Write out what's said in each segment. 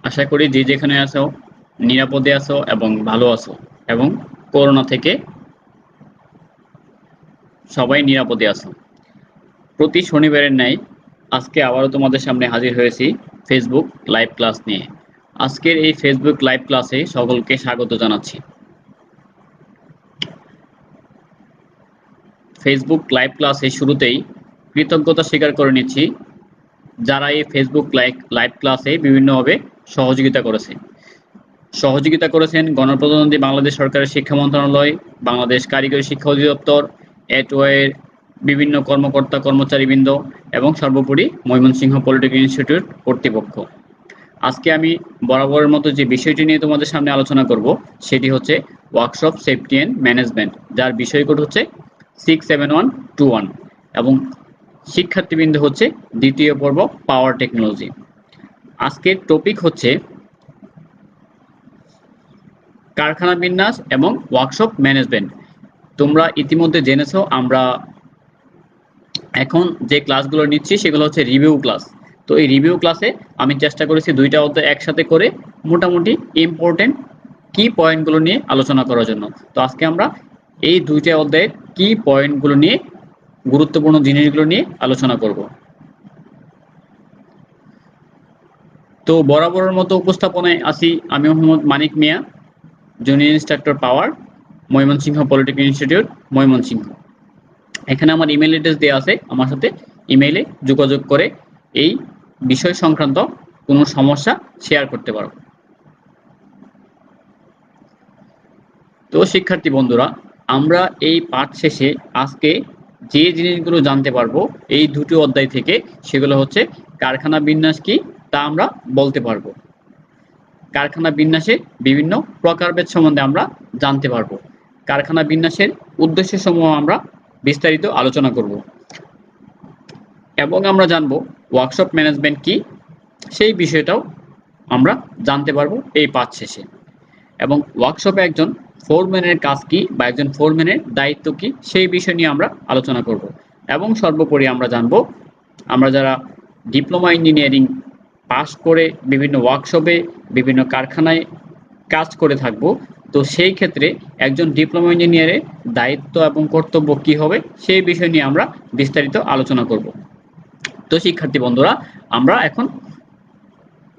আশা করি যে যেখানে আছো নিরাপদে আছো এবং ভালো আছো এবং করোনা থেকে সবাই নিরাপদে আছো। প্রতি শনিবারের ন্যায় আজকে আবারও তোমাদের সামনে হাজির হয়েছি ফেসবুক লাইভ ক্লাস নিয়ে। আজকের এই ফেসবুক লাইভ ক্লাসে সকলকে স্বাগত জানাচ্ছি। ফেসবুক লাইভ ক্লাসে শুরুতেই কৃতজ্ঞতা স্বীকার করে নিচ্ছি যারা এই ফেসবুক লাইভ ক্লাসে বিভিন্নভাবে সহযোগিতা করেছেন গণপ্রজাতন্ত্রী বাংলাদেশ সরকারের শিক্ষা মন্ত্রণালয়, বাংলাদেশ কারিগরি শিক্ষা অধিদপ্তর, এটওয়ের বিভিন্ন কর্মকর্তা কর্মচারীবৃন্দ এবং সর্বোপরি ময়মনসিংহ পলিটেকনিক ইনস্টিটিউট কর্তৃপক্ষ। আজকে আমি বরাবরের মতো যে বিষয়টি নিয়ে তোমাদের সামনে আলোচনা করব সেটি হচ্ছে ওয়ার্কশপ সেফটি অ্যান্ড ম্যানেজমেন্ট, যার বিষয় কোড হচ্ছে 67121 এবং শিক্ষার্থীবৃন্দ হচ্ছে দ্বিতীয় পর্ব পাওয়ার টেকনোলজি। আজকের টপিক হচ্ছে কারখানা বিন্যাস এবং ওয়ার্কশপ ম্যানেজমেন্ট। তোমরা ইতিমধ্যে জেনেছো আমরা এখন যে ক্লাসগুলো নিচ্ছি সেগুলো হচ্ছে রিভিউ ক্লাস। তো এই রিভিউ ক্লাসে আমি চেষ্টা করেছি দুইটা অধ্যায় একসাথে করে মোটামুটি ইম্পর্টেন্ট কি পয়েন্টগুলো নিয়ে আলোচনা করার জন্য। তো আজকে আমরা এই দুইটা অধ্যায়ের কি পয়েন্টগুলো নিয়ে গুরুত্বপূর্ণ জিনিসগুলো নিয়ে আলোচনা করব। তো বরাবরের মতো উপস্থাপনায় আছি আমি মোহাম্মদ মানিক মিয়া, জুনিয়র ইনস্ট্রাক্টর পাওয়ার, ময়মনসিংহ পলিটেকনিক ইনস্টিটিউট, ময়মনসিংহ। এখানে আমার ইমেল অ্যাড্রেস দেওয়া আছে, আমার সাথে ইমেইলে যোগাযোগ করে এই বিষয় সংক্রান্ত কোনো সমস্যা শেয়ার করতে পারো। তো শিক্ষার্থী বন্ধুরা, আমরা এই পাঠ শেষে আজকে যে জিনিসগুলো জানতে পারবো এই দুটি অধ্যায় থেকে, সেগুলো হচ্ছে কারখানা বিন্যাস কি তা আমরা বলতে পারবো, কারখানা বিন্যাসের বিভিন্ন প্রকারভেদ সম্বন্ধে আমরা জানতে পারবো, কারখানা বিন্যাসের উদ্দেশ্য সমূহ আমরা বিস্তারিত আলোচনা করব এবং আমরা জানবো ওয়ার্কশপ ম্যানেজমেন্ট কি সেই বিষয়টাও আমরা জানতে পারবো এই পাঠ শেষে। এবং ওয়ার্কশপে একজন ফোরম্যানের কাজ কি বা একজন ফোরম্যানের দায়িত্ব কি সেই বিষয় নিয়ে আমরা আলোচনা করব এবং সর্বোপরি আমরা জানবো আমরা যারা ডিপ্লোমা ইঞ্জিনিয়ারিং পাস করে বিভিন্ন ওয়ার্কশপে বিভিন্ন কারখানায় কাজ করে থাকব, তো সেই ক্ষেত্রে একজন ডিপ্লোমা ইঞ্জিনিয়ারের দায়িত্ব এবং কর্তব্য কি হবে সেই বিষয় নিয়ে আমরা বিস্তারিত আলোচনা করব। তো শিক্ষার্থী বন্ধুরা, আমরা এখন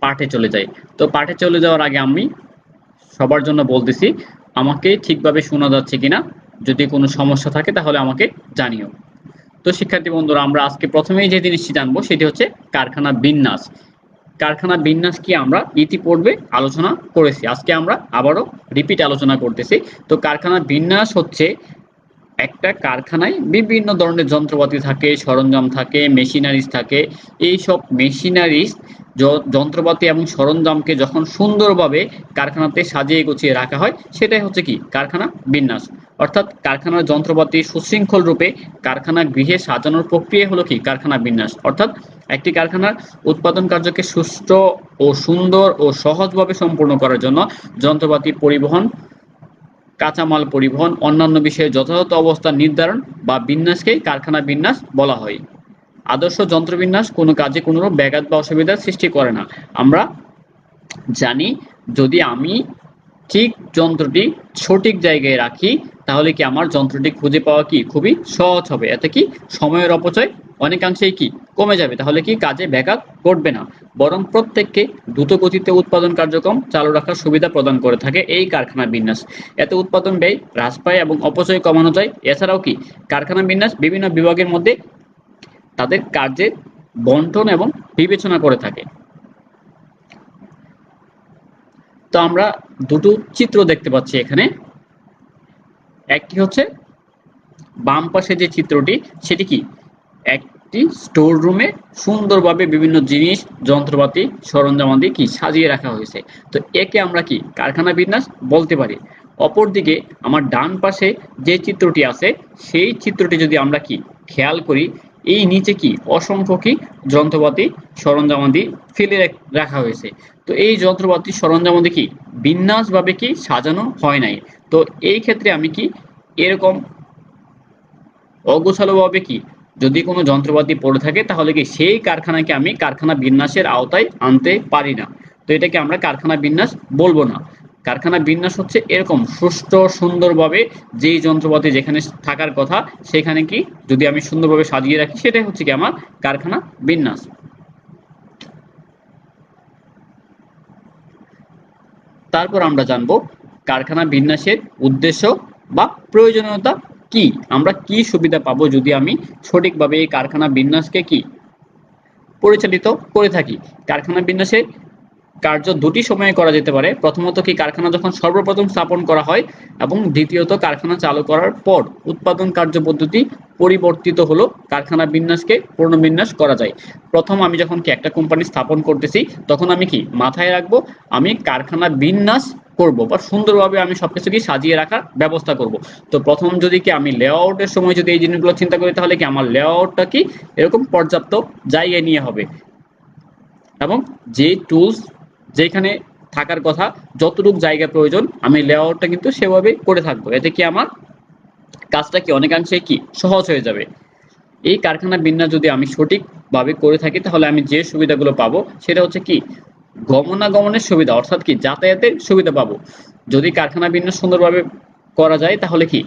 পাঠে চলে যাই। তো পাঠে চলে যাওয়ার আগে আমি সবার জন্য বলতেছি আমাকে ঠিকভাবে শোনা যাচ্ছে কিনা, যদি কোনো সমস্যা থাকে তাহলে আমাকে জানিও। তো শিক্ষার্থী বন্ধুরা, আমরা আজকে প্রথমেই যে জিনিসটি জানবো সেটি হচ্ছে কারখানা বিন্যাস। কারখানা বিন্যাস কি আমরা ইতিপূর্বে আলোচনা করেছি, আজকে আমরা আবারও রিপিট আলোচনা করতেছি। তো কারখানা বিন্যাস হচ্ছে একটা কারখানায় বিভিন্ন ধরনের যন্ত্রপাতি থাকে, সরঞ্জাম থাকে, মেশিনারিজ থাকে। এই সব মেশিনারিজ, যন্ত্রপাতি এবং সরঞ্জামকে যখন সুন্দরভাবে কারখানাতে সাজিয়ে গুছিয়ে রাখা হয় সেটাই হচ্ছে কি কারখানা বিন্যাস। অর্থাৎ কারখানার যন্ত্রপাতি সুশৃঙ্খল রূপে কারখানা গৃহে সাজানোর প্রক্রিয়া হলো কি কারখানা বিন্যাস। অর্থাৎ একটি কারখানার উৎপাদন কার্যকে সুষ্ঠু ও সুন্দর ও সহজভাবে সম্পূর্ণ করার জন্য যন্ত্রপাতি পরিবহন, কাঁচামাল পরিবহন, অন্যান্য বিষয়ে যথাযথ অবস্থান নির্ধারণ বা বিন্যাসকেই কারখানা বিন্যাস বলা হয়। আদর্শ যন্ত্রবিন্যাস কোনো কাজে কোনোরূপ ব্যাঘাত বা অসুবিধার সৃষ্টি করে না। আমরা জানি যদি আমি ঠিক যন্ত্রটি সঠিক জায়গায় রাখি তাহলে কি আমার যন্ত্রটি খুঁজে পাওয়া কি খুবই সহজ হবে, এতে কি সময়ের অপচয় অনেকাংশেই কি কমে যাবে, তাহলে কি কাজে ব্যাঘাত ঘটবে না, বরং প্রত্যেককে দ্রুত গতিতে উৎপাদন কার্যক্রম চালু রাখার সুবিধা প্রদান করে থাকে এই কারখানা বিন্যাস। এতে উৎপাদন ব্যয় হ্রাস পায় এবং অপচয় কমানো যায়। এছাড়াও কি কারখানা বিন্যাস বিভিন্ন বিভাগের মধ্যে তাদের কার্যের বন্টন এবং বিবেচনা করে থাকে। তো আমরা দুটো চিত্র দেখতে পাচ্ছি এখানে। একটি হচ্ছে বাম পাশে যে চিত্রটি সেটি কি একটি স্টোর রুমে সুন্দরভাবে বিভিন্ন জিনিস, যন্ত্রপাতি, সরঞ্জামাদি কি সাজিয়ে রাখা হয়েছে। তো একে আমরা কি কারখানা বিন্যাস বলতে পারি। অপরদিকে আমার ডান পাশে যে চিত্রটি আছে সেই চিত্রটি যদি আমরা কি খেয়াল করি, এই নিচে কি অসংখ্য কি যন্ত্রপাতি সরঞ্জামাদি ফেলে রাখা হয়েছে। তো এই যন্ত্রপাতি সরঞ্জামাদি কি বিন্যাসভাবে কি সাজানো হয় নাই। তো এই ক্ষেত্রে আমি কি এরকম অগোছালোভাবে কি যদি কোনো যন্ত্রপাতি পড়ে থাকে তাহলে কি সেই কারখানাকে আমি কারখানা বিন্যাসের আওতায় আনতে পারি না। তো এটাকে আমরা কারখানা বিন্যাস বলবো না। কারখানা বিন্যাস হচ্ছে এরকম সুষ্ঠু সুন্দরভাবে যেই যন্ত্রপাতি যেখানে থাকার কথা সেখানে কি যদি আমি সুন্দরভাবে সাজিয়ে রাখি, সেটাই হচ্ছে কি আমার কারখানা বিন্যাস। তারপর আমরা জানবো কারখানা বিন্যাসের উদ্দেশ্য বা প্রয়োজনীয়তা কি, আমরা কি সুবিধা পাবো যদি আমি সঠিকভাবে এই কারখানা বিন্যাসকে কি পরিচালিত করে থাকি। কারখানা বিন্যাসে কার্য দুটি সময়ে করা যেতে পারে। প্রথমত কি কারখানা যখন সর্বপ্রথম স্থাপন করা হয় এবং দ্বিতীয়ত কারখানা চালু করার পর উৎপাদন কার্য পদ্ধতি পরিবর্তিত হলো কারখানা বিন্যাসকে পুনর্বিন্যাস করা যায়। প্রথম আমি যখন কি একটা কোম্পানি স্থাপন করতেছি তখন আমি কি মাথায় রাখবো আমি কারখানা বিন্যাস করব বা সুন্দরভাবে আমি সবকিছু কি সাজিয়ে রাখার ব্যবস্থা করব। তো প্রথম যদি কি আমি লেআউটের সময় যদি এই জিনিসগুলো চিন্তা করি তাহলে কি আমার লেআউটটা কি এরকম পর্যাপ্ত জায়গায় নিয়ে হবে এবং যে টুলস যেখানে থাকার কথা যতটুকু জায়গা প্রয়োজন আমি লেআউটটা কিন্তু সেভাবে করে থাকবো। এতে কি আমার কাজটা কি অনেকাংশে কি সহজ হয়ে যাবে। এই কারখানা বিন্যাস যদি আমি সঠিকভাবে করে থাকি তাহলে আমি যে সুবিধাগুলো পাবো সেটা হচ্ছে কি গমনাগমনের সুবিধা, অর্থাৎ কি যাতায়াতের সুবিধা পাবো। যদি কারখানা বিন্যাস সুন্দরভাবে করা যায় তাহলে কি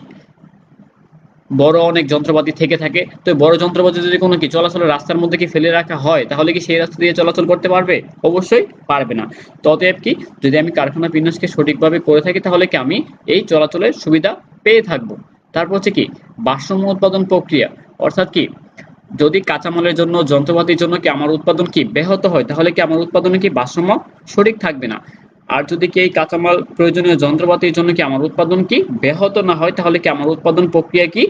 বড় অনেক যন্ত্রপাতি থেকে থাকে, তো বড় যন্ত্রপাতি যদি কোনো কি চলাচলের রাস্তার মধ্যে কি ফেলে রাখা হয় তাহলে কি সেই রাস্তা দিয়ে চলাচল করতে পারবে? অবশ্যই পারবে না। তো অতএব কি যদি আমি কারখানা বিন্যাসকে সঠিকভাবে করে থাকি তাহলে কি আমি এই চলাচলের সুবিধা পেয়ে থাকবো। তারপর হচ্ছে কি ভারসাম্য উৎপাদন প্রক্রিয়া, অর্থাৎ কি যদি কাঁচামালের জন্য যন্ত্রপাতির জন্য কি আমার উৎপাদন কি ব্যাহত হয় তাহলে কি আমার উৎপাদনে কি ভারসাম্য সঠিক থাকবে না। আর যদি কি এই কাঁচামাল প্রয়োজনীয় যন্ত্রপাতির জন্য কি আমার উৎপাদন কি ব্যাহত না হয় তাহলে কি আমার উৎপাদন প্রক্রিয়া কি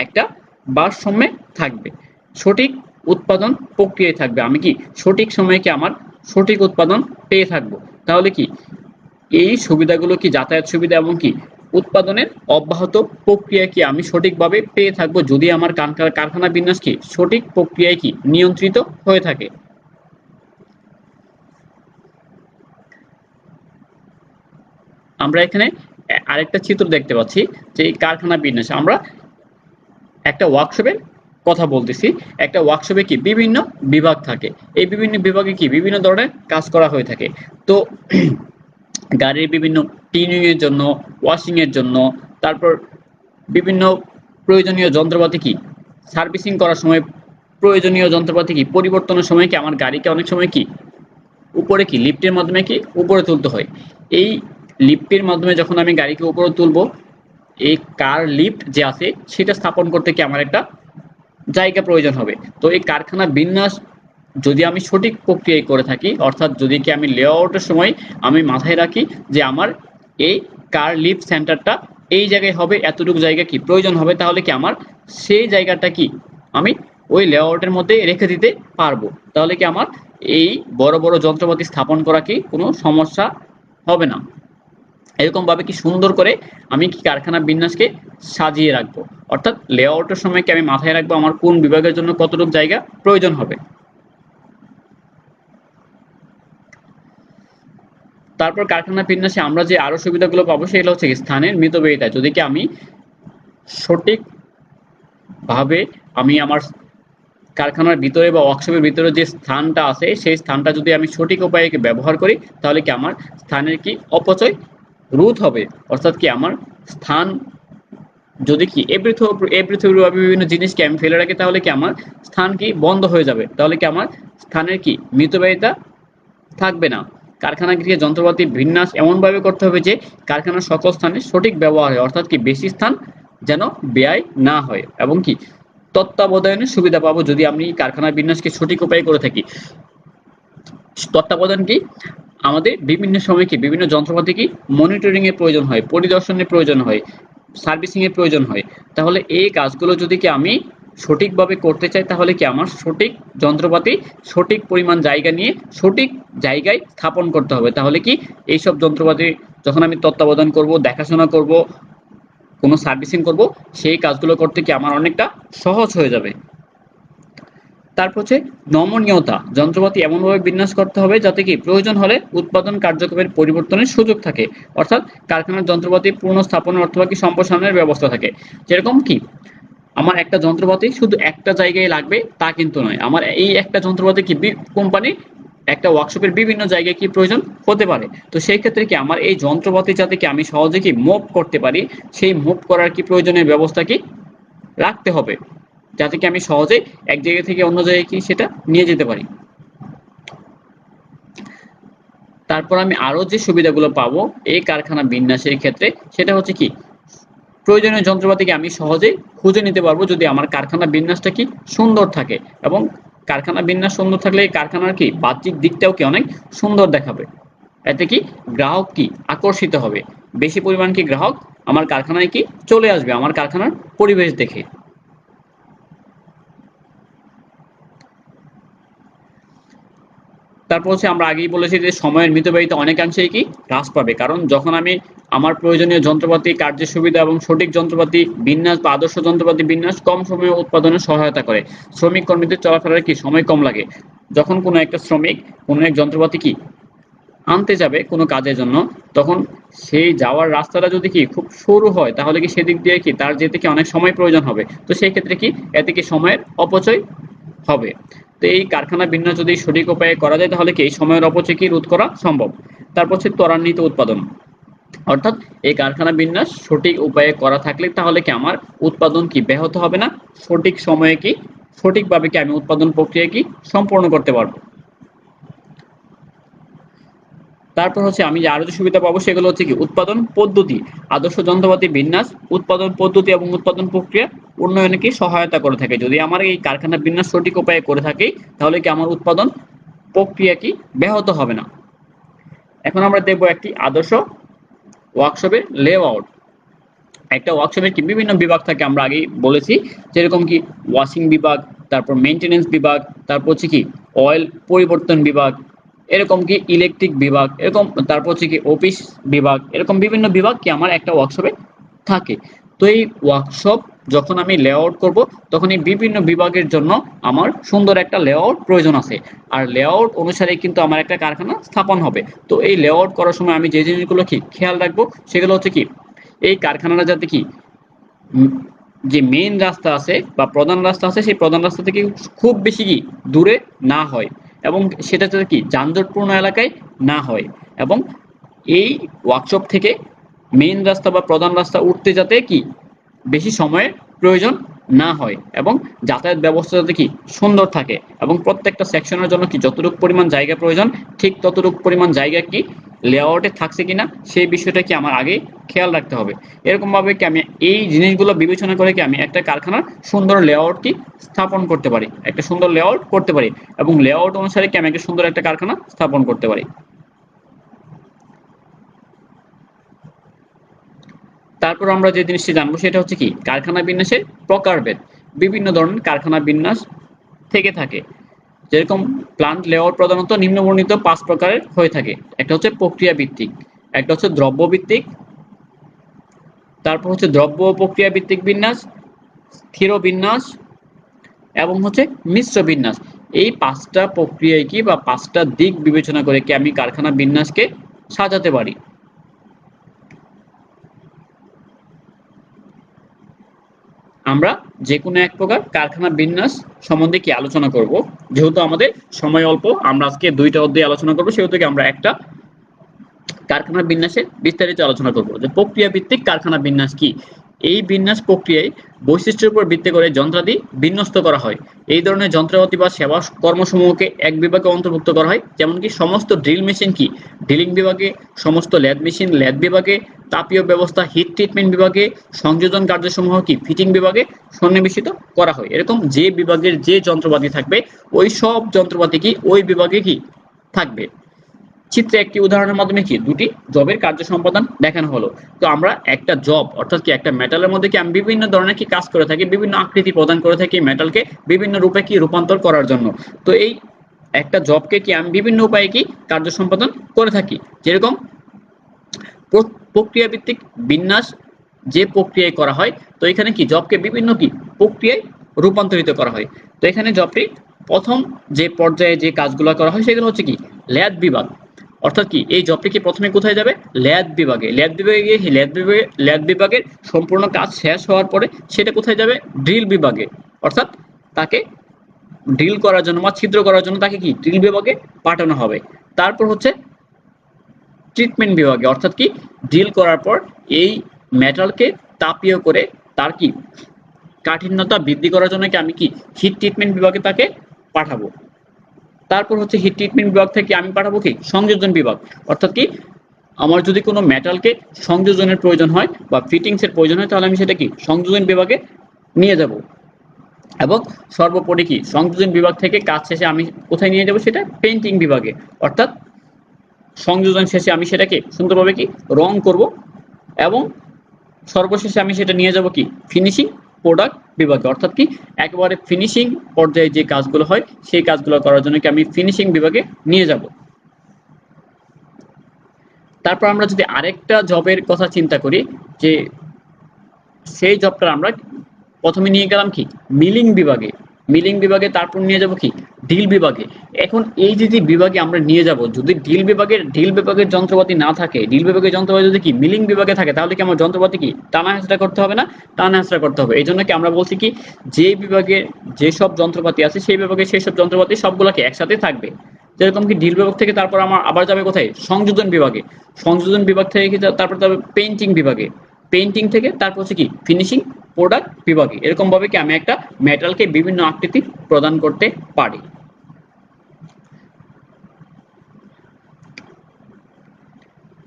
একটা ভারসাম্যে থাকবে, সঠিক উৎপাদন প্রক্রিয়ায় থাকবে, আমি কি সঠিক সময়ে কি আমার সঠিক উৎপাদন পেয়ে থাকবো। তাহলে কি এই সুবিধাগুলো কি যাতায়াত সুবিধা এবং কি উৎপাদনের অব্যাহত প্রক্রিয়া কি আমি সঠিকভাবে পেয়ে থাকবো যদি আমার কারখানা বিন্যাস কি সঠিক প্রক্রিয়ায় কি নিয়ন্ত্রিত হয়ে থাকে। আমরা এখানে আরেকটা চিত্র দেখতে পাচ্ছি যে এই কারখানা বিন্যাস আমরা একটা ওয়ার্কশপের কথা বলতেছি। একটা ওয়ার্কশপে কি বিভিন্ন বিভাগ থাকে, এই বিভিন্ন বিভাগে কি বিভিন্ন ধরনের কাজ করা হয়ে থাকে। তো গাড়ির বিভিন্ন টিউনিং এর জন্য, ওয়াশিং এর জন্য, তারপর বিভিন্ন প্রয়োজনীয় যন্ত্রপাতি কি সার্ভিসিং করার সময় প্রয়োজনীয় যন্ত্রপাতি কি পরিবর্তনের সময় কি আমার গাড়িকে অনেক সময় কি উপরে কি লিফটের মাধ্যমে কি উপরে তুলতে হয়। এই লিফটের মাধ্যমে যখন আমি গাড়িকে উপরে তুলবো এই কার লিফট যে আছে সেটা স্থাপন করতে কি আমার একটা জায়গা প্রয়োজন হবে। তো এই কারখানা বিন্যাস যদি আমি সঠিক প্রক্রিয়ায় করে থাকি, অর্থাৎ যদি কি আমি লেআউটের সময় আমি মাথায় রাখি যে আমার এই কার লিফট সেন্টারটা এই জায়গায় হবে, এতটুকু জায়গা কি প্রয়োজন হবে, তাহলে কি আমার সেই জায়গাটা কি আমি ওই লেআউটের মধ্যে রেখে দিতে পারবো। তাহলে কি আমার এই বড় বড় যন্ত্রপাতি স্থাপন করা কি কোনো সমস্যা হবে না। এরকম ভাবে কি সুন্দর করে আমি কি কারখানা বিন্যাসকে সাজিয়ে রাখবো, অর্থাৎ লেআউটের সময় কি আমি মাথায় রাখবো আমার কোন বিভাগের জন্য কতটুকু জায়গা প্রয়োজন হবে। তারপর কারখানা বিন্যাসে আমরা যে আরো সুবিধাগুলো পাবো সেগুলো হচ্ছে স্থানের মিতব্যয়িতা। যদি কি আমি সঠিকভাবে আমি আমার কারখানার ভিতরে বা ওয়ার্কশপের ভিতরে যে স্থানটা আছে সেই স্থানটা যদি আমি সঠিক উপায়ে ব্যবহার করি তাহলে কি আমার স্থানের কি অপচয় রোধ হবে, অর্থাৎ কি আমার স্থান যদি কি বিভিন্ন জিনিসকে আমি ফেলে রাখি তাহলে কি আমার স্থান কি বন্ধ হয়ে যাবে, তাহলে কি আমার স্থানের কি মিতব্যয়িতা থাকবে না। কারখানা গৃহে যন্ত্রপাতির বিন্যাস এমনভাবে করতে হবে যে কারখানার সকল স্থানে সঠিক ব্যবহার হয়, অর্থাৎ কি বেশি স্থান যেন ব্যয় না হয় এবং কি তত্ত্বাবধানের সুবিধা পাবো যদি আমি কারখানার বিন্যাসকে সঠিক উপায়ে করে থাকি। তত্ত্বাবধান কি আমাদের বিভিন্ন সময় কি বিভিন্ন যন্ত্রপাতি কি মনিটরিং এর প্রয়োজন হয়, পরিদর্শনের প্রয়োজন হয়, সার্ভিসিং এর প্রয়োজন হয়। তাহলে এই কাজগুলো যদি কি আমি সঠিকভাবে করতে চাই তাহলে কি আমার সঠিক যন্ত্রপাতি সঠিক পরিমাণ জায়গা নিয়ে সঠিক জায়গায় স্থাপন করতে হবে। তাহলে কি এইসব যন্ত্রপাতি যখন আমি তত্ত্বাবধান করব, দেখাশোনা করব, কোনো সার্ভিসিং করব, সেই কাজগুলো করতে কি আমার অনেকটা সহজ হয়ে যাবে। তারপর হচ্ছে নমনীয়তা, যন্ত্রপাতি এমনভাবে বিন্যাস করতে হবে যাতে কি প্রয়োজন হলে উৎপাদন কার্যক্রমের পরিবর্তনের সুযোগ থাকে, অর্থাৎ কারখানার যন্ত্রপাতি পুনঃস্থাপনের অথবা কি সম্প্রসারণের ব্যবস্থা থাকে। যেরকম কি আমার একটা যন্ত্রপাতি শুধু একটা জায়গায় লাগবে তা কিন্তু নয়, আমার এই একটা যন্ত্রপাতি কি কোম্পানি একটা ওয়ার্কশপের বিভিন্ন জায়গায় কি প্রয়োজন হতে পারে। তো সেই ক্ষেত্রে কি আমার এই যন্ত্রপাতি যাতে কি আমি সহজে কি মুভ করতে পারি, সেই মুভ করার কি প্রয়োজনীয় ব্যবস্থা কি রাখতে হবে, যাতে কি আমি সহজেই এক জায়গা থেকে অন্য জায়গায় কি সেটা নিয়ে যেতে পারি। তারপর আমি আরো যে সুবিধাগুলো পাবো এই কারখানা বিন্যাসের ক্ষেত্রে, সেটা হচ্ছে কি প্রয়োজনীয় যন্ত্রপাতিকে আমি সহজেই খুঁজে নিতে পারবো যদি আমার কারখানা বিন্যাসটা কি সুন্দর থাকে। এবং কারখানা বিন্যাস সুন্দর থাকলে এই কারখানার কি বাহ্যিক দিকটাও কি অনেক সুন্দর দেখাবে। এতে কি গ্রাহক কি আকর্ষিত হবে, বেশি পরিমাণ কি গ্রাহক আমার কারখানায় কি চলে আসবে আমার কারখানার পরিবেশ দেখে। তারপর হচ্ছে আমরা আগেই বলেছি যে সময়ের মিতব্যয়িতা অনেকাংশেই কি হ্রাস পাবে, কারণ যখন আমি আমার প্রয়োজনীয় যন্ত্রপাতি, কার্যের সুবিধা এবং সঠিক যন্ত্রপাতি বিন্যাস বা আদর্শ যন্ত্রপাতি বিন্যাস কম সময়ে উৎপাদনে সহায়তা করে। শ্রমিক কর্মীদের চলাফেরার কি সময় কম লাগে। যখন কোনো একটা শ্রমিক কোনো এক যন্ত্রপাতি কি আনতে যাবে কোনো কাজের জন্য, তখন সেই যাওয়ার রাস্তাটা যদি কি খুব সরু হয় তাহলে কি সেদিক দিয়ে কি তার যেতে কি অনেক সময় প্রয়োজন হবে। তো সেই ক্ষেত্রে কি এতে কি সময়ের অপচয় হবে। তো এই কারখানা বিন্যাস যদি সঠিক উপায়ে করা যায় তাহলে কি এই সময়ের অপচয় কি রোধ করা সম্ভব। তারপর হচ্ছে ত্বরান্বিত উৎপাদন, অর্থাৎ এই কারখানা বিন্যাস সঠিক উপায়ে করা থাকলে তাহলে কি আমার উৎপাদন কি ব্যাহত হবে না, সঠিক সময়ে কি সঠিকভাবে কি আমি উৎপাদন প্রক্রিয়া কি সম্পূর্ণ করতে পারবো। তারপর হচ্ছে আমি যে আরো যে সুবিধা পাবো সেগুলো হচ্ছে কি উৎপাদন পদ্ধতি, আদর্শ যন্ত্রপাতি বিন্যাস উৎপাদন পদ্ধতি এবং উৎপাদন প্রক্রিয়া উন্নয়নে কি সহায়তা করে থাকে। যদি আমার এই কারখানা বিন্যাস সঠিক উপায়ে করে থাকি তাহলে কি আমার উৎপাদন প্রক্রিয়া কি ব্যাহত হবে না। এখন আমরা দেখব একটি আদর্শ ওয়ার্কশপের লেআউট। একটা ওয়ার্কশপের কি বিভিন্ন বিভাগ থাকে, আমরা আগেই বলেছি, যেরকম কি ওয়াশিং বিভাগ, তারপর মেইনটেনেন্স বিভাগ, তারপর হচ্ছে কি অয়েল পরিবর্তন বিভাগ, এরকম কি ইলেকট্রিক বিভাগ, এরকম তারপর হচ্ছে কি অফিস বিভাগ, এরকম বিভিন্ন বিভাগ কি আমার একটা ওয়ার্কশপে থাকে। তো এই ওয়ার্কশপ যখন আমি লেআউট করব তখন এই বিভিন্ন বিভাগের জন্য আমার সুন্দর একটা লেআউট প্রয়োজন আছে। আর লেআউট অনুসারে কিন্তু আমার একটা কারখানা স্থাপন হবে। তো এই লেআউট করার সময় আমি যে জিনিসগুলো কি খেয়াল রাখবো সেগুলো হচ্ছে কি এই কারখানাটা যাতে কি যে মেইন রাস্তা আছে বা প্রধান রাস্তা আছে সেই প্রধান রাস্তা থেকে খুব বেশি কি দূরে না হয়, এবং সেটা যাতে কি যানজটপূর্ণ এলাকায় না হয়, এবং এই ওয়ার্কশপ থেকে মেইন রাস্তা বা প্রধান রাস্তা উঠতে যাতে কি বেশি সময়ের প্রয়োজন না হয়, এবং যাতায়াত ব্যবস্থা যাতে কি সুন্দর থাকে, এবং প্রত্যেকটা সেকশনের জন্য কি যতটুকু পরিমাণ জায়গা প্রয়োজন ঠিক ততটুকু পরিমাণ জায়গা কি লেআউটে থাকছে কিনা সেই বিষয়টা কি আমার আগে খেয়াল রাখতে হবে। এরকম ভাবে কি আমি এই জিনিসগুলো বিবেচনা করে কি আমি একটা কারখানার সুন্দর লেআউট কি স্থাপন করতে পারি, একটা সুন্দর লেআউট করতে পারি, এবং লেআউট অনুসারে কি আমি একটা সুন্দর একটা কারখানা স্থাপন করতে পারি। তারপর আমরা যে জিনিসটি জানবো সেটা হচ্ছে কি কারখানা বিন্যাসের প্রকারভেদ। বিভিন্ন ধরনের কারখানা বিন্যাস থেকে থাকে, যেরকম প্লান্ট লেআউট প্রধানত নিম্নবর্ণিত 5 প্রকারের হয়ে থাকে। একটা হচ্ছে প্রক্রিয়া ভিত্তিক, একটা হচ্ছে দ্রব্য ভিত্তিক, তারপর হচ্ছে দ্রব্য ও প্রক্রিয়া ভিত্তিক বিন্যাস, স্থির বিন্যাস, এবং হচ্ছে মিশ্র বিন্যাস। এই 5টা প্রক্রিয়ায় কি বা 5টা দিক বিবেচনা করে কি আমি কারখানা বিন্যাসকে সাজাতে পারি। আমরা যে কোনো এক প্রকার কারখানা বিন্যাস সম্বন্ধে কি আলোচনা করব। যেহেতু আমাদের সময় অল্প, আমরা আজকে 2টা অধ্যায় আলোচনা করব, সেহেতু কি আমরা একটা কারখানা বিন্যাসের বিস্তারিত আলোচনা করব। যে প্রক্রিয়া ভিত্তিক কারখানা বিন্যাস কি, এই বিন্যাস প্রক্রিয়ায় বৈশিষ্ট্যের উপর ভিত্তি করে যন্ত্রাদি বিন্যস্ত করা হয়। এই ধরনের যন্ত্রপাতি বা সেবা কর্মসমূহকে এক বিভাগে অন্তর্ভুক্ত করা হয়, যেমন কি সমস্ত ড্রিল মেশিন কি ড্রিলিং বিভাগে, সমস্ত ল্যাদ মেশিন ল্যাদ বিভাগে, তাপীয় ব্যবস্থা হিট ট্রিটমেন্ট বিভাগে, সংযোজন কার্যসমূহ কি ফিটিং বিভাগে সন্নিবেশিত করা হয়। এরকম যে বিভাগের যে যন্ত্রপাতি থাকবে ওই সব যন্ত্রপাতি কি ওই বিভাগে কি থাকবে। চিত্রে একটি উদাহরণের মাধ্যমে কি দুটি জবের কার্য সম্পাদন দেখানো হলো। তো আমরা একটা জব অর্থাৎ কি একটা মেটালের মধ্যে কি আমি বিভিন্ন ধরনের কি কাজ করে থাকি, বিভিন্ন আকৃতি প্রদান করে থাকি মেটালকে বিভিন্ন রূপে কি রূপান্তর করার জন্য। তো এই একটা জবকে কি আমি বিভিন্ন উপায়ে কি কার্য সম্পাদন করে থাকি। যেরকম প্রক্রিয়া ভিত্তিক বিন্যাস যে প্রক্রিয়ায় করা হয়, তো এখানে কি জবকে বিভিন্ন কি প্রক্রিয়ায় রূপান্তরিত করা হয়। তো এখানে জবটি প্রথম যে পর্যায়ে যে কাজগুলো করা হয় সেগুলো হচ্ছে কি ল্যাদ বিভাগ, অর্থাৎ কি এই জবটি কি প্রথমে কোথায় যাবে ল্যাদ বিভাগে, ল্যাদ বিভাগে গিয়ে ল্যাদ বিভাগের সম্পূর্ণ কাজ শেষ হওয়ার পরে সেটা কোথায় যাবে ড্রিল বিভাগে, অর্থাৎ তাকে ড্রিল করার জন্য বা ছিদ্র করার জন্য তাকে কি ড্রিল বিভাগে পাঠানো হবে। তারপর হচ্ছে ট্রিটমেন্ট বিভাগে, অর্থাৎ কি ড্রিল করার পর এই মেটালকে তাপীয় করে তার কি কাঠিন্যতা বৃদ্ধি করার জন্য কি আমি কি হিট ট্রিটমেন্ট বিভাগে তাকে পাঠাবো। তারপর হচ্ছে হিট ট্রিটমেন্ট বিভাগ থেকে আমি পাঠাবো কি সংযোজন বিভাগ, অর্থাৎ কি আমার যদি কোনো মেটালকে সংযোজনের প্রয়োজন হয় বা ফিটিংস এর প্রয়োজন হয় তাহলে আমি সেটা কি সংযোজন বিভাগে নিয়ে যাব। এবং সর্বোপরি কি সংযোজন বিভাগ থেকে কাজ শেষে আমি কোথায় নিয়ে যাব, সেটা পেইন্টিং বিভাগে, অর্থাৎ সংযোজন শেষে আমি সেটাকে সুন্দরভাবে কি রং করব এবং সর্বশেষে আমি সেটা নিয়ে যাব কি ফিনিশিং প্রোডাক্ট বিভাগে, অর্থাৎ কি একেবারে ফিনিশিং পর্যায়ে যে কাজগুলো হয় সেই কাজগুলো করার জন্য কি আমি ফিনিশিং বিভাগে নিয়ে যাব। তারপর আমরা যদি আরেকটা জবের কথা চিন্তা করি, যে সেই জবটা আমরা প্রথমে নিয়ে গেলাম কি মিলিং বিভাগে, মিলিং বিভাগে তারপর নিয়ে যাব কি ডিল বিভাগে। এখন এই যে যে বিভাগে আমরা নিয়ে যাব, যদি ডিল বিভাগের যন্ত্রপাতি না থাকে, ডিল বিভাগের যন্ত্রপাতি যদি কি মিলিং বিভাগে থাকে, তাহলে কি আমার যন্ত্রপাতি কি টানা হেঁচড়া করতে হবে না? টানা হেঁচড়া করতে হবে। এই জন্য কি আমরা বলছি কি যে বিভাগের যেসব যন্ত্রপাতি আছে সেই বিভাগে সেই সব যন্ত্রপাতি সবগুলো কি একসাথে থাকবে। যেরকম কি ডিল বিভাগ থেকে তারপর আমার আবার যাবে কোথায় সংযোজন বিভাগে, সংযোজন বিভাগ থেকে কি তারপর যাবে পেইন্টিং বিভাগে, পেইন্টিং থেকে তারপর হচ্ছে কি ফিনিশিং প্রোডাক্ট বিভাগে। এরকম ভাবে কি আমি একটা মেটালকে বিভিন্ন আকৃতি প্রদান করতে পারি।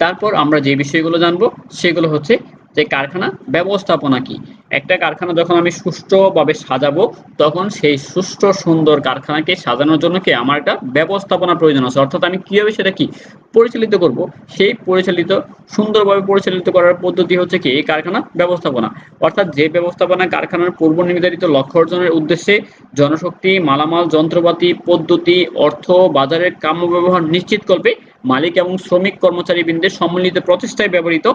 তারপর আমরা যে বিষয়গুলো জানবো সেগুলো হচ্ছে যে কারখানা ব্যবস্থাপনা কি। একটা কারখানা যখন আমি সুষ্ঠুভাবে সাজাবো তখন সেই সুষ্ঠু সুন্দর কারখানাকে সাজানোর জন্য কি আমার একটা ব্যবস্থাপনা প্রয়োজন আছে, অর্থাৎ আমি কিভাবে সেটা কি পরিচালিত করব, সেই সুন্দরভাবে পরিচালিত করার পদ্ধতি হচ্ছে কি এই কারখানা ব্যবস্থাপনা। অর্থাৎ যে ব্যবস্থাপনা কারখানার পূর্ব নির্ধারিত লক্ষ্য অর্জনের উদ্দেশ্যে জনশক্তি, মালামাল, যন্ত্রপাতি, পদ্ধতি, অর্থ, বাজারের কাম্য ব্যবহার নিশ্চিত করবে, মালিক এবং শ্রমিক কর্মচারীবৃন্দের সম্মিলিত প্রচেষ্টায় ব্যবহৃত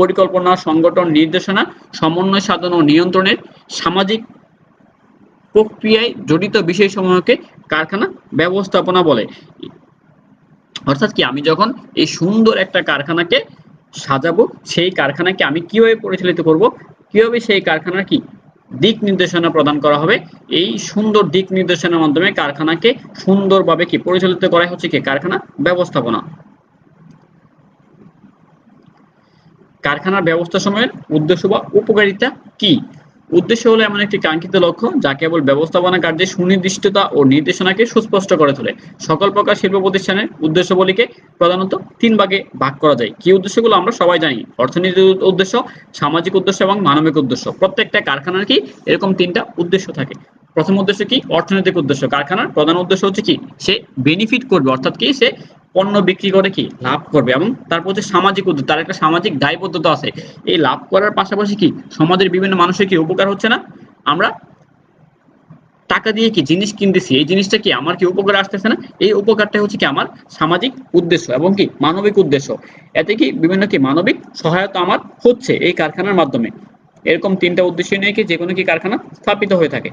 পরিকল্পনা, সংগঠন, নির্দেশনা, সমন্বয় সাধন ও নিয়ন্ত্রণের সামাজিক প্রক্রিয়ায় জড়িত বিষয়সমূহকে কারখানা ব্যবস্থাপনা বলে। অর্থাৎ কি আমি যখন এই সুন্দর একটা কারখানাকে সাজাবো, সেই কারখানাকে আমি কিভাবে পরিচালিত করব, কিভাবে সেই কারখানার কি দিক নির্দেশনা প্রদান করা হবে, এই সুন্দর দিক নির্দেশনার মাধ্যমে কারখানাকে সুন্দরভাবে কি পরিচালিত করা হচ্ছে কি কারখানা ব্যবস্থাপনা। কারখানার ব্যবস্থা সময়ের উদ্দেশ্য বা উপকারিতা কি? উদ্দেশ্য হলো এমন একটি কাঙ্ক্ষিত লক্ষ্য যা কেবল ব্যবস্থাপনা কার্যের সুনির্দিষ্টতা ও নির্দেশনাকে সুস্পষ্ট করে তোলে। সকল প্রকার শিল্প প্রতিষ্ঠানের উদ্দেশ্যবলীকে প্রধানত তিন ভাগে ভাগ করা যায়। কি উদ্দেশ্যগুলো আমরা সবাই জানি, অর্থনৈতিক উদ্দেশ্য, সামাজিক উদ্দেশ্য এবং মানবিক উদ্দেশ্য। প্রত্যেকটা কারখানার কি এরকম তিনটা উদ্দেশ্য থাকে। প্রথম উদ্দেশ্য কি অর্থনৈতিক উদ্দেশ্য, কারখানার প্রধান উদ্দেশ্য হচ্ছে কি সে বেনিফিট করবে, অর্থাৎ কি সে পণ্য বিক্রি করে কি লাভ করবে। এবং তারপর হচ্ছে সামাজিক উদ্যোগ, তার একটা সামাজিক দায়বদ্ধতা আছে। এই লাভ করার পাশাপাশি কি সমাজের বিভিন্ন মানুষের কি উপকার হচ্ছে না, আমরা টাকা দিয়ে কি জিনিস কিনতেছি, এই জিনিসটা কি আমার কি উপকার আসতেছে না, এই উপকারটা হচ্ছে কি আমার সামাজিক উদ্দেশ্য এবং কি মানবিক উদ্দেশ্য। এতে কি বিভিন্ন কি মানবিক সহায়তা আমার হচ্ছে এই কারখানার মাধ্যমে। এরকম তিনটা উদ্দেশ্য নিয়ে কি যে কোনো কি কারখানা স্থাপিত হয়ে থাকে।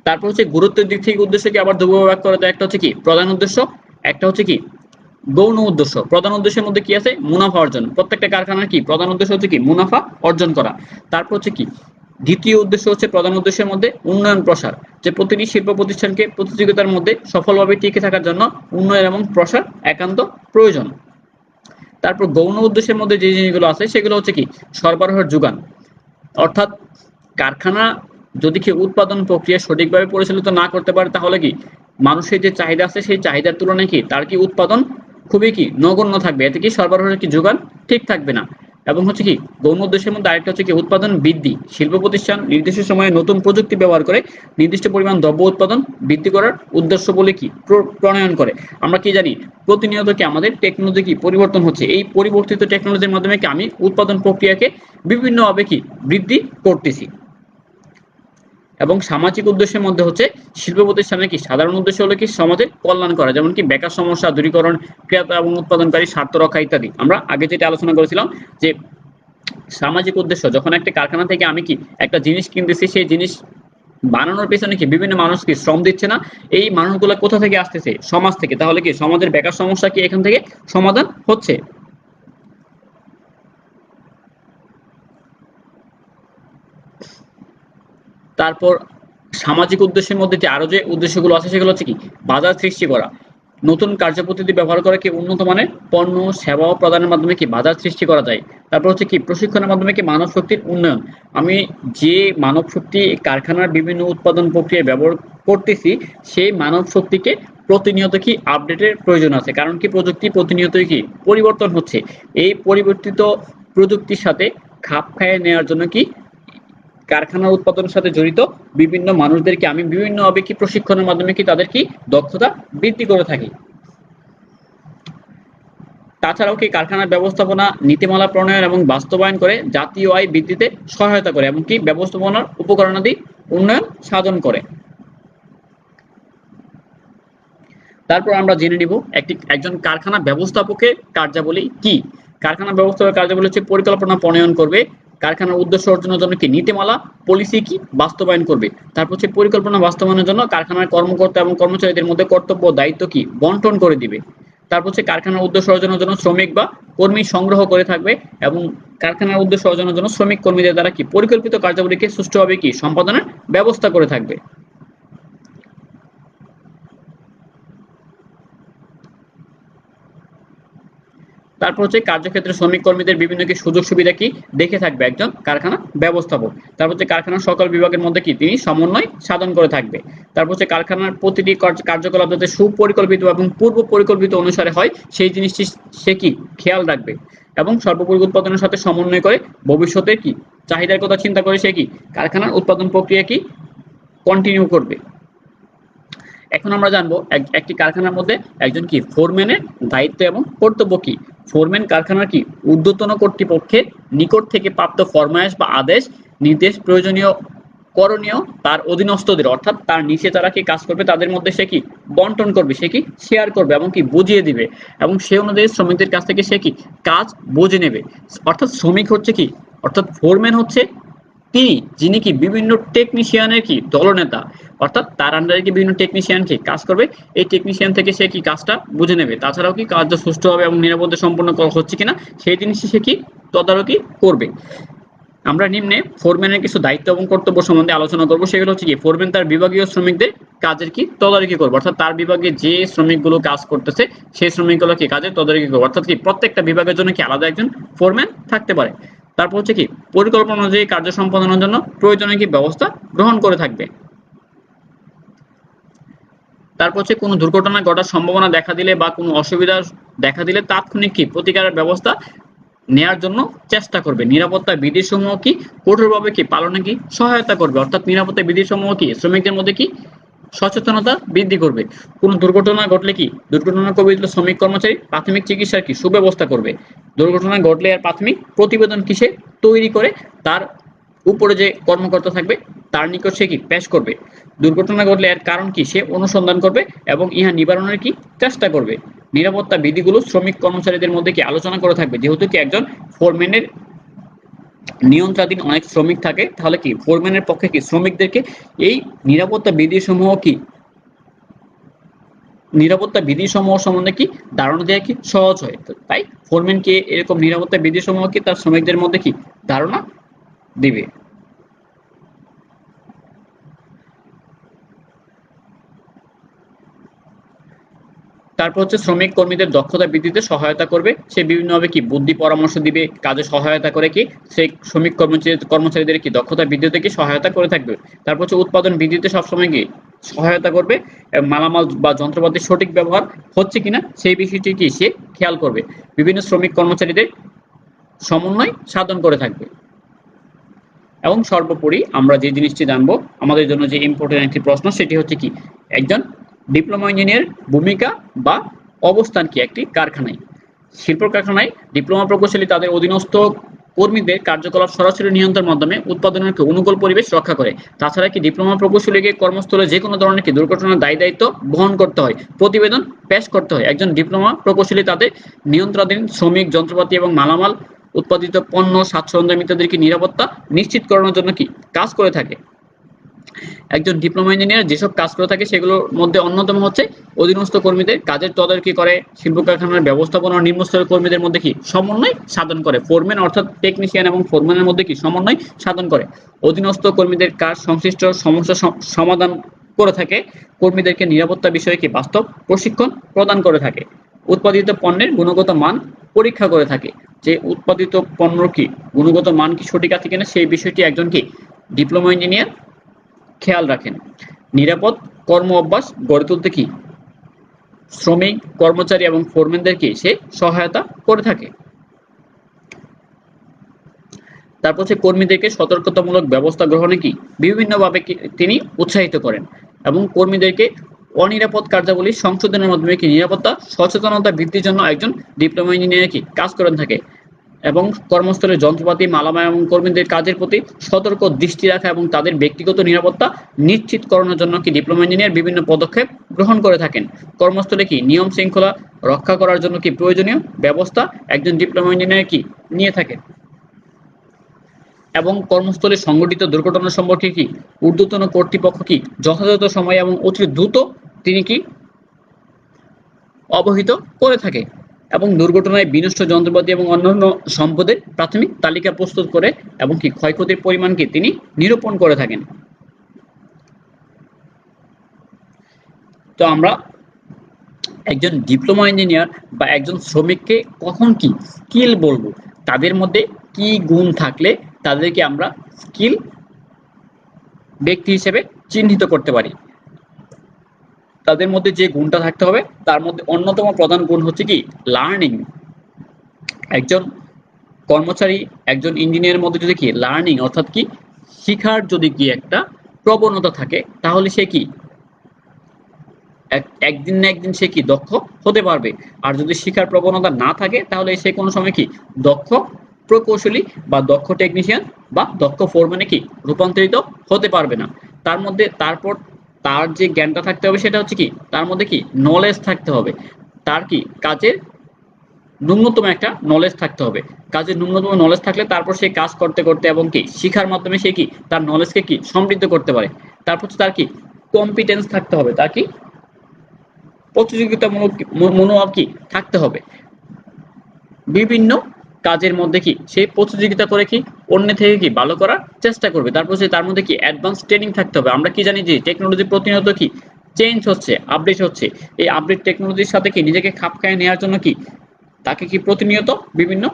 তারপর হচ্ছে গুরুত্বের দিক থেকে উদ্দেশ্যকে আবার দুভাবে ভাগ করা যায়। একটা হচ্ছে কি প্রধান উদ্দেশ্য, একটা হচ্ছে কি গৌণ উদ্দেশ্য। প্রধান উদ্দেশ্যের মধ্যে কি আছে মুনাফা অর্জন, প্রত্যেকটা কারখানার কি প্রধান উদ্দেশ্য হচ্ছে কি মুনাফা অর্জন করা। তারপর হচ্ছে কি দ্বিতীয় উদ্দেশ্য হচ্ছে প্রধান উদ্দেশ্যের মধ্যে উন্নয়ন প্রসার, যে প্রতিটি শিল্প প্রতিষ্ঠানকে প্রতিযোগিতার মধ্যে সফলভাবে টিকে থাকার জন্য উন্নয়ন এবং প্রসার একান্ত প্রয়োজন। তারপর গৌণ উদ্দেশ্যের মধ্যে যে জিনিসগুলো আছে সেগুলো হচ্ছে কি সরবরাহের যোগান, অর্থাৎ কারখানা যদি কি উৎপাদন প্রক্রিয়া সঠিকভাবে পরিচালিত না করতে পারে তাহলে কি মানুষের যে চাহিদা আছে সেই চাহিদার তুলনায় কি তার কি উৎপাদন খুবই কি নগণ্য থাকবে, এতে কি সরবরাহের কি যোগান ঠিক থাকবে না। এবং হচ্ছে কি গৌণ উদ্দেশ্যের মধ্যে আরেকটা হচ্ছে কি উৎপাদন বৃদ্ধি, শিল্প প্রতিষ্ঠান নির্দিষ্ট সময়ে নতুন প্রযুক্তি ব্যবহার করে নির্দিষ্ট পরিমাণ দ্রব্য উৎপাদন বৃদ্ধি করার উদ্দেশ্য বলে কি প্রণয়ন করে। আমরা কি জানি প্রতিনিয়ত কি আমাদের টেকনোলজি কি পরিবর্তন হচ্ছে, এই পরিবর্তিত টেকনোলজির মাধ্যমে কি আমি উৎপাদন প্রক্রিয়াকে বিভিন্নভাবে কি বৃদ্ধি করতেছি। এবং সামাজিক উদ্দেশ্যের মধ্যে হচ্ছে শিল্প প্রতিষ্ঠানের কি সাধারণ উদ্দেশ্য হলো কি সমাজের কল্যাণ করা, যেমন কি বেকার সমস্যা দূরীকরণ, ক্রেতা এবং উৎপাদনকারী স্বার্থ রক্ষা ইত্যাদি। আমরা আগে যেটা আলোচনা করেছিলাম যে সামাজিক উদ্দেশ্য, যখন একটা কারখানা থেকে আমি কি একটা জিনিস কিনতেছি, সেই জিনিস বানানোর পেছনে কি বিভিন্ন মানুষ কি শ্রম দিচ্ছে না, এই মানুষগুলো কোথা থেকে আসতেছে সমাজ থেকে, তাহলে কি সমাজের বেকার সমস্যা কি এখান থেকে সমাধান হচ্ছে। তারপর সামাজিক উদ্দেশ্যের মধ্যে যে আরো যে উদ্দেশ্যগুলো আছে সেগুলো হচ্ছে কি বাজার সৃষ্টি করা, নতুন কার্যপদ্ধতি ব্যবহার করে কি উন্নত মানের পণ্য সেবা প্রদানের মাধ্যমে কি বাজার সৃষ্টি করা যায়। তারপর হচ্ছে কি প্রশিক্ষণের মাধ্যমে কি মানব শক্তির উন্নয়ন, আমি যে মানব শক্তি কারখানার বিভিন্ন উৎপাদন প্রক্রিয়ায় ব্যবহার করতেছি সেই মানব শক্তিকে প্রতিনিয়ত কি আপডেটের প্রয়োজন আছে, কারণ কি প্রযুক্তি প্রতিনিয়তই কি পরিবর্তন হচ্ছে। এই পরিবর্তিত প্রযুক্তির সাথে খাপ খাইয়ে নেওয়ার জন্য কি কারখানার উৎপাদনের সাথে জড়িত বিভিন্ন মানুষদেরকে আমি বিভিন্নভাবে কি প্রশিক্ষণের মাধ্যমে কি তাদের কি দক্ষতা বৃদ্ধি করে থাকি। তাছাড়াও কি কারখানার ব্যবস্থাপনা নীতিমালা প্রণয়ন এবং বাস্তবায়ন করে জাতীয় আয় বৃদ্ধিতে সহায়তা করে এবং কি ব্যবস্থাপনার উপকরণাদি উন্নয়ন সাধন করে। তারপর আমরা জেনে নিব একজন কারখানা ব্যবস্থাপকের কার্যাবলী কি। কারখানা ব্যবস্থাপকের কার্যাবলী হচ্ছে পরিকল্পনা প্রণয়ন করবে, কারখানার উদ্দেশ্য অর্জনের জন্য কি নীতিমালা পলিসি কি বাস্তবায়ন করবে, তারপর হচ্ছে পরিকল্পনা বাস্তবায়নের জন্য কারখানার কর্মকর্তা এবং কর্মচারীদের মধ্যে কর্তব্য দায়িত্ব কি বন্টন করে দিবে, তারপর হচ্ছে কারখানার উদ্দেশ্য অর্জনের জন্য শ্রমিক বা কর্মী সংগ্রহ করে থাকবে এবং কারখানার উদ্দেশ্য অর্জনের জন্য শ্রমিক কর্মীদের দ্বারা কি পরিকল্পিত কার্যাবলীকে সুষ্ঠুভাবে কি সম্পাদনের ব্যবস্থা করে থাকবে। তারপর হচ্ছে কার্যক্ষেত্রে শ্রমিক কর্মীদের বিভিন্ন কি সুযোগ সুবিধা কি দেখে থাকবে একজন কারখানা ব্যবস্থাপক। তারপর হচ্ছে কারখানার সকল বিভাগের মধ্যে কি তিনি সমন্বয় সাধন করে থাকবে। তারপর হচ্ছে কারখানার প্রতিটি কার্যকলাপ যাতে সুপরিকল্পিত এবং পূর্ব পরিকল্পিত অনুসারে হয় সেই জিনিসটি সে কি খেয়াল রাখবে এবং সর্বোপরি উৎপাদনের সাথে সমন্বয় করে ভবিষ্যতে কি চাহিদার কথা চিন্তা করে সে কি কারখানার উৎপাদন প্রক্রিয়া কি কন্টিনিউ করবে। এখন আমরা জানবো একটি কারখানার মধ্যে একজন কি ফোরম্যানের দায়িত্ব এবং কর্তব্য কি। ফোরম্যান কারখানার কি ঊর্ধ্বতন কর্তৃপক্ষের নিকট থেকে প্রাপ্ত ফরমায়েশ বা আদেশ নির্দেশ প্রয়োজনীয় করণীয় তার অধীনস্থদের অর্থাৎ তার নিচে যারা কি কাজ করবে তাদের মধ্যে সে কি বন্টন করবে, সে কি শেয়ার করবে এবং কি বুঝিয়ে দিবে এবং সে অনুযায়ী শ্রমিকদের কাছ থেকে সে কি কাজ বুঝে নেবে। অর্থাৎ শ্রমিক হচ্ছে কি অর্থাৎ ফোরম্যান হচ্ছে তিনি যিনি কি বিভিন্ন টেকনিশিয়ানের কি দলনেতা, অর্থাৎ তার আন্ডারে কি বিভিন্ন টেকনিশিয়ান কি কাজ করবে, এই টেকনিশিয়ান থেকে সে কি কাজটা বুঝে নেবে। তাছাড়াও কি কাজটা সুষ্ঠুভাবে এবং নিরাপদে সম্পন্ন করা হচ্ছে কিনা সেই জিনিসটি সে কি তদারকি করবে। আমরা নিম্নে ফোরম্যানের কিছু দায়িত্ব এবং কর্তব্য সম্বন্ধে আলোচনা করবো। সেগুলো হচ্ছে কি ফোরম্যান তার বিভাগীয় শ্রমিকদের কাজের কি তদারকি করবে, অর্থাৎ তার বিভাগে যে শ্রমিকগুলো কাজ করতেছে সেই শ্রমিকগুলো কি কাজের তদারকি করবে, অর্থাৎ কি প্রত্যেকটা বিভাগের জন্য কি আলাদা একজন ফোরম্যান থাকতে পারে। তারপর হচ্ছে কি পরিকল্পনা অনুযায়ী কার্য সম্পাদনের জন্য প্রয়োজনীয় কি ব্যবস্থা গ্রহণ করে থাকবে। তারপর হচ্ছে কোনো দুর্ঘটনা ঘটার সম্ভাবনা দেখা দিলে বা কোনো অসুবিধা দেখা দিলে তাৎক্ষণিক কি প্রতিকারের ব্যবস্থা নেয়ার জন্য চেষ্টা করবে। নিরাপত্তা বিধিসমূহ কি কঠোরভাবে কি পালনে কি সহায়তা করবে, অর্থাৎ নিরাপত্তা বিধিসমূহ কি শ্রমিকদের মধ্যে কি সচেতনতা বৃদ্ধি করবে। কোনো দুর্ঘটনা ঘটলে কি দুর্ঘটনা কবলিত শ্রমিক কর্মচারী প্রাথমিক চিকিৎসার কি সুব্যবস্থা করবে। দুর্ঘটনা ঘটলে আর প্রাথমিক প্রতিবেদন কিসে তৈরি করে তার উপরে যে কর্মকর্তা থাকবে তার নিকট সে কি পেশ করবে। দুর্ঘটনা ঘটলে এর কারণ কি সে অনুসন্ধান করবে এবং ইহা নিবারণের কি চেষ্টা করবে। নিরাপত্তা বিধিগুলো শ্রমিক কর্মচারীদের মধ্যে কি আলোচনা করে থাকবে। যেহেতু কি একজন ফোরম্যানের নিয়ন্ত্রণাধীন অনেক শ্রমিক থাকে তাহলে কি ফোরম্যানের পক্ষে কি শ্রমিকদেরকে এই নিরাপত্তা বিধিসমূহ কি নিরাপত্তা বিধিসমূহ সম্বন্ধে কি ধারণা দেওয়া কি সহজ হয়। তাই ফোরম্যানকে এরকম নিরাপত্তা বিধিসমূহ কি তার শ্রমিকদের মধ্যে কি ধারণা দিবে। তারপর হচ্ছে শ্রমিক কর্মীদের দক্ষতা বৃদ্ধিতে সহায়তা করবে, সে বিভিন্নভাবে কি বুদ্ধি পরামর্শ দিবে, কাজে সহায়তা করে কি সেই শ্রমিক কর্মচারীদের কি দক্ষতা বৃদ্ধিতে কি সহায়তা করে থাকবে। তারপর হচ্ছে উৎপাদন বৃদ্ধিতে সবসময় কি সহায়তা করবে, মালামাল বা যন্ত্রপাতির সঠিক ব্যবহার হচ্ছে কিনা সেই বিষয়টি কি সে খেয়াল করবে। বিভিন্ন শ্রমিক কর্মচারীদের সমন্বয় সাধন করে থাকবে। এবং সর্বোপরি আমরা যে জিনিসটি জানবো আমাদের জন্য যে ইম্পর্টেন্ট একটি প্রশ্ন সেটি হচ্ছে কি একজন ডিপ্লোমা ইঞ্জিনিয়ার ভূমিকা বা অবস্থান কি একটি কারখানায়। শিল্প কারখানায় ডিপ্লোমা প্রকৌশলী তাদের অধীনস্থ কর্মীদের কার্যকলাপ সরাসরি নিয়ন্ত্রণের মাধ্যমে উৎপাদনের অনুকূল পরিবেশ রক্ষা করে। তাছাড়া কি ডিপ্লোমা প্রকৌশলীকে কর্মস্থলে যে কোনো ধরনের কি দুর্ঘটনার দায় দায়িত্ব বহন করতে হয়, প্রতিবেদন পেশ করতে হয়। একজন ডিপ্লোমা প্রকৌশলী তাদের নিয়ন্ত্রণাধীন শ্রমিক যন্ত্রপাতি এবং মালামাল উৎপাদিত পণ্য সাজ সরঞ্জাম ইত্যাদির কি নিরাপত্তা নিশ্চিত করানোর জন্য কি কাজ করে থাকে। একজন ডিপ্লোমা ইঞ্জিনিয়ার যেসব কাজ করে থাকে সেগুলোর মধ্যে অন্যতম হচ্ছে অধীনস্থ কর্মীদের কাজের তদারকি করে, শিল্প কারখানার ব্যবস্থাপনা ও নিম্নস্তরের কর্মীদের মধ্যে কি সমন্বয় সাধন করে। ফোরম্যান অর্থাৎ টেকনিশিয়ান এবং ফোরম্যানের মধ্যে কি সমন্বয় সাধন করে। অধীনস্থ কর্মীদের কাজ সংশ্লিষ্ট সমস্যা সমাধান করে থাকে, কর্মীদেরকে নিরাপত্তা বিষয়ে কি বাস্তব প্রশিক্ষণ প্রদান করে থাকে। উৎপাদিত পণ্যের গুণগত মান পরীক্ষা করে থাকে, যে উৎপাদিত পণ্য কি গুণগত মান কি সঠিক আছে কিনা সেই বিষয়টি একজন কি ডিপ্লোমা ইঞ্জিনিয়ার খেয়াল রাখেন। নিরাপদ কর্ম অভ্যাস গড়ে তুলতে কি শ্রমিক, কর্মচারী এবং ফোরম্যানদেরকে সে সহায়তা করে থাকে। তারপর সে কর্মীদেরকে সতর্কতামূলক ব্যবস্থা গ্রহণে কি বিভিন্নভাবে তিনি উৎসাহিত করেন এবং কর্মীদেরকে অনিরাপদ কার্যাবলী সংশোধনের মাধ্যমে কি নিরাপত্তা সচেতনতা বৃদ্ধির জন্য একজন ডিপ্লোমা ইঞ্জিনিয়ার কি কাজ করে থাকে এবং কর্মস্থলে যন্ত্রপাতি, মালামাল এবং কর্মীদের কাজের প্রতি সতর্ক দৃষ্টি রাখা এবং তাদের ব্যক্তিগত নিরাপত্তা নিশ্চিতকরণের জন্য কি ডিপ্লোমা ইঞ্জিনিয়ার বিভিন্ন পদক্ষেপ গ্রহণ করে থাকেন। কর্মস্থলে কি নিয়ম শৃঙ্খলা রক্ষা করার জন্য কি প্রয়োজনীয় ব্যবস্থা একজন ডিপ্লোমা ইঞ্জিনিয়ার কি নিয়ে থাকেন এবং কর্মস্থলে সংঘটিত দুর্ঘটনা সম্পর্কে কি ঊর্ধ্বতন কর্তৃপক্ষ কি যথাযথ সময়ে এবং অতি দ্রুত তিনি কি অবহিত করে থাকে এবং দুর্ঘটনায় বিনষ্ট যন্ত্রপাতি এবং অন্যান্য সম্পদের প্রাথমিক তালিকা প্রস্তুত করে এবং কি ক্ষয়ক্ষতির পরিমাণ কি তিনি নিরূপণ করে থাকেন। তো আমরা একজন ডিপ্লোমা ইঞ্জিনিয়ার বা একজন শ্রমিককে কখন কি স্কিল বলবো, তাদের মধ্যে কি গুণ থাকলে তাদেরকে আমরা স্কিল ব্যক্তি হিসেবে চিহ্নিত করতে পারি। তাদের মধ্যে যে গুণটা থাকতে হবে তার মধ্যে অন্যতম প্রধান গুণ হচ্ছে কি লার্নিং। একজন কর্মচারী, একজন ইঞ্জিনিয়ারের মধ্যে যদি কি লার্নিং অর্থাৎ কি শিখার যদি কি একটা প্রবণতা থাকে তাহলে সে কি একদিন না একদিন সে কি দক্ষ হতে পারবে। আর যদি শিখার প্রবণতা না থাকে তাহলে সে কোনো সময় কি দক্ষ প্রকৌশলী বা দক্ষ টেকনিশিয়ান বা দক্ষ ফোরম্যানে কি রূপান্তরিত হতে পারবে না। তার মধ্যে তারপর তার যে জ্ঞানটা থাকতে হবে সেটা হচ্ছে কি তার মধ্যে কি নলেজ থাকতে হবে, তার কি কাজের ন্যূনতম একটা নলেজ থাকতে হবে। কাজের ন্যূনতম নলেজ থাকলে তারপর সে কাজ করতে করতে এবং কি শিখার মাধ্যমে সে কি তার নলেজকে কি সমৃদ্ধ করতে পারে। তারপর তার কি কম্পিটেন্স থাকতে হবে, তার কি প্রতিযোগিতামূলক মনোভাব কি থাকতে হবে। বিভিন্ন কাজের মধ্যে কি সে প্রতিযোগিতা করে কি অন্য থেকে কি ভালো করার চেষ্টা করবে। তারপর সে তার মধ্যে কি অ্যাডভান্স ট্রেনিং থাকতে হবে। আমরা কি জানি যে টেকনোলজি প্রতিনিয়ত কি চেঞ্জ হচ্ছে, আপডেট হচ্ছে। এই আপডেট টেকনোলজির সাথে কি নিজেকে খাপ খাইয়ে নেওয়ার জন্য কি তাকে কি প্রতিনিয়ত বিভিন্ন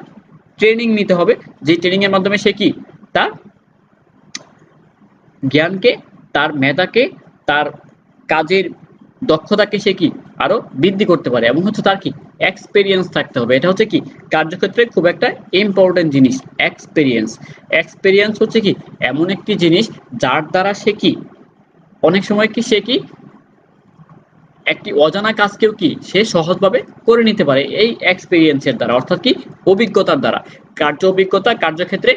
ট্রেনিং নিতে হবে, যে ট্রেনিং এর মাধ্যমে সে কি তার জ্ঞানকে, তার মেধাকে, তার কাজের দক্ষতাকে সে কি আরো বৃদ্ধি করতে পারে এবং হচ্ছে তার কি এক্সপেরিয়েন্স থাকতে হবে। এটা হচ্ছে কি কার্যক্ষেত্রে খুব একটা ইম্পর্টেন্ট জিনিস। এক্সপেরিয়েন্স, এক্সপেরিয়েন্স হচ্ছে কি এমন একটি জিনিস যার দ্বারা সে কি অনেক সময় কি সে কি একটি অজানা কাজকেও কি সে সহজভাবে করে নিতে পারে এই এক্সপেরিয়েন্সের দ্বারা, অর্থাৎ কি অভিজ্ঞতার দ্বারা। কার্য অভিজ্ঞতা কার্যক্ষেত্রে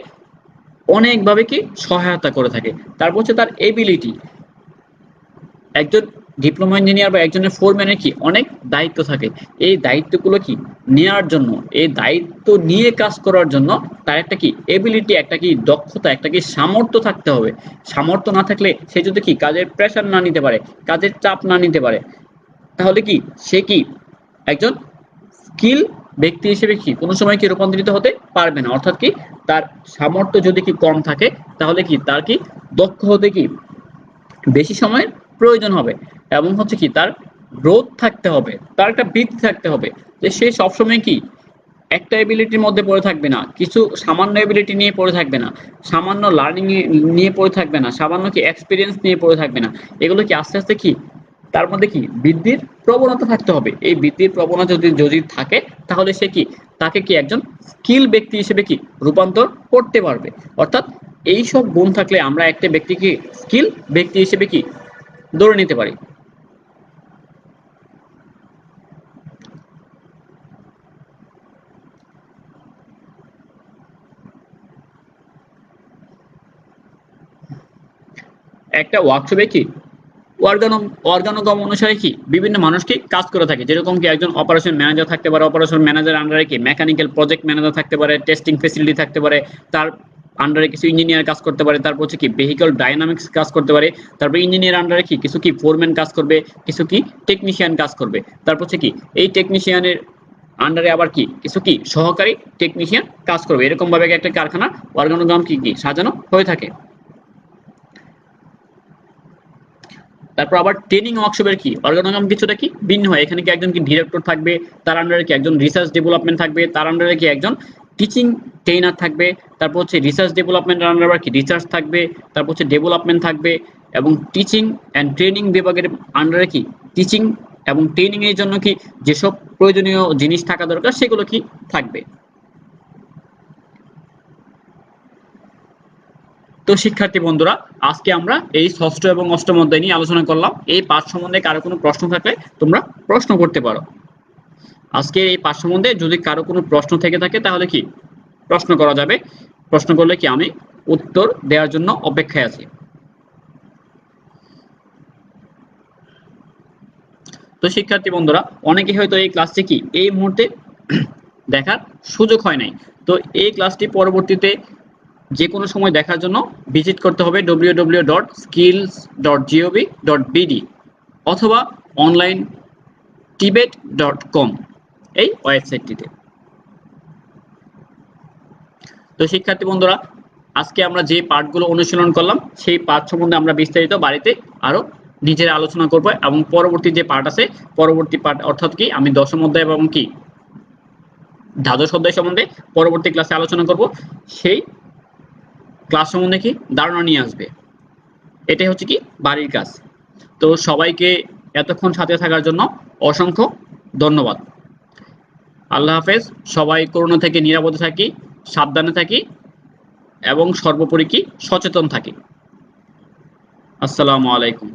অনেকভাবে কি সহায়তা করে থাকে। তারপর হচ্ছে তার এবিলিটি। একজন ডিপ্লোমা ইঞ্জিনিয়ার বা একজনের ফোরম্যানের কি অনেক দায়িত্ব থাকে। এই দায়িত্বগুলো কি নেওয়ার জন্য, এই দায়িত্ব নিয়ে কাজ করার জন্য তার একটা কি এবিলিটি, একটা কি দক্ষতা, একটা কি সামর্থ্য থাকতে হবে। সামর্থ্য না থাকলে সে যদি কি কাজের প্রেশার না নিতে পারে, কাজের চাপ না নিতে পারে, তাহলে কি সে কি একজন স্কিল ব্যক্তি হিসেবে কি কোনো সময় কি রূপান্তরিত হতে পারবে না। অর্থাৎ কি তার সামর্থ্য যদি কি কম থাকে তাহলে কি তার কি দক্ষ হতে কি বেশি সময়ের প্রয়োজন হবে এবং হচ্ছে কি তার গ্রোথ থাকতে হবে, তার একটা বৃদ্ধি থাকতে হবে। যে সে সবসময় কি একটা এবিলিটির মধ্যে পড়ে থাকবে না, কিছু সামান্য এবিলিটি নিয়ে পড়ে থাকবে না, সামান্য লার্নিং নিয়ে পড়ে থাকবে না, সামান্য কি এক্সপিরিয়েন্স নিয়ে পড়ে থাকবে না। এগুলো কি আস্তে আস্তে কি তার মধ্যে কি বৃদ্ধির প্রবণতা থাকতে হবে। এই বৃদ্ধির প্রবণতা যদি থাকে তাহলে সে কি তাকে কি একজন স্কিল ব্যক্তি হিসেবে কি রূপান্তর করতে পারবে। অর্থাৎ এই সব গুণ থাকলে আমরা একটা ব্যক্তিকে স্কিল ব্যক্তি হিসেবে কি ধরে নিতে পারি। একটা ওয়ার্কশপে কি অর্গানোগম অনুসারে কি বিভিন্ন মানুষ কি কাজ করে থাকে। যেরকম কি একজন অপারেশন ম্যানেজার থাকতে পারে, অপারেশন ম্যানেজার আন্ডারে কি মেকানিক্যাল প্রজেক্ট ম্যানেজার থাকতে পারে, টেস্টিং ফেসিলিটি থাকতে পারে, তার আন্ডারে কিছু ইঞ্জিনিয়ার কাজ করতে পারে, তারপর হচ্ছে কি ভেহিকল ডাইনামিক্স কাজ করতে পারে, তারপর ইঞ্জিনিয়ার আন্ডারে কি কিছু কি ফোরম্যান কাজ করবে, কিছু কি টেকনিশিয়ান কাজ করবে, তারপর হচ্ছে কি এই টেকনিশিয়ানের আন্ডারে আবার কি কিছু কি সহকারী টেকনিশিয়ান কাজ করবে। এরকম ভাবে একটা কারখানার অর্গানোগ্রাম কি কি সাজানো হয়ে থাকে। তারপর আবার ট্রেনিং ওয়ার্কশপের কি অর্গানোগ্রাম কিছুটা কি ভিন্ন হয়। এখানে কি একজন কি ডিরেক্টর থাকবে, তার আন্ডারে কি একজন রিসার্চ ডেভেলপমেন্ট থাকবে, তার আন্ডারে কি একজন টিচিং ট্রেনার থাকবে, তারপর হচ্ছে রিসার্চ ডেভেলপমেন্টের আন্ডারে আবার কি রিসার্চ থাকবে, তারপর হচ্ছে ডেভেলপমেন্ট থাকবে, এবং টিচিং অ্যান্ড ট্রেনিং বিভাগের আন্ডারে কি টিচিং এবং ট্রেনিং এর জন্য কি যেসব প্রয়োজনীয় জিনিস থাকা দরকার সেগুলো কি থাকবে। তো শিক্ষার্থী বন্ধুরা, আজকে আমরা এই ষষ্ঠ এবং অষ্টম অধ্যায় নিয়ে আলোচনা করলাম। এই পাঠ সম্বন্ধে কারো কোনো প্রশ্ন থাকলে তোমরা প্রশ্ন করতে পারো। আজকে এই পাঠ সম্বন্ধে যদি কারো কোনো প্রশ্ন থেকে থাকে তাহলে কি প্রশ্ন করা যাবে, প্রশ্ন করলে কি আমি উত্তর দেওয়ার জন্য অপেক্ষায় আছি। তো শিক্ষার্থী বন্ধুরা, অনেকে হয়তো এই ক্লাসটি কি এই মুহূর্তে দেখার সুযোগ হয় নাই। তো এই ক্লাসটি পরবর্তীতে যে কোনো সময় দেখার জন্য ভিজিট করতে হবে www.skills.gov.bd অথবা অনলাইন tibet.com এই ওয়েবসাইটটিতে। তো শিক্ষার্থী বন্ধুরা, আজকে আমরা যে পাঠগুলো অনুশীলন করলাম সেই পাঠ সম্বন্ধে আমরা বিস্তারিত বাড়িতে আরো নিজের আলোচনা করব, এবং পরবর্তী যে পাঠ আছে পরবর্তী পাঠ অর্থাৎ কি আমি দশম অধ্যায় এবং কি দ্বাদশ অধ্যায় সম্বন্ধে পরবর্তী ক্লাসে আলোচনা করব। সেই ক্লাস সম্বন্ধে কি ধারণা নিয়ে আসবে, এটাই হচ্ছে কি বাড়ির কাজ। তো সবাইকে এতক্ষণ সাথে থাকার জন্য অসংখ্য ধন্যবাদ। আল্লাহ হাফেজ। সবাই করোনা থেকে নিরাপদে থাকি, সাবধানে থাকি এবং সর্বোপরি কি সচেতন থাকি। আসসালামু আলাইকুম।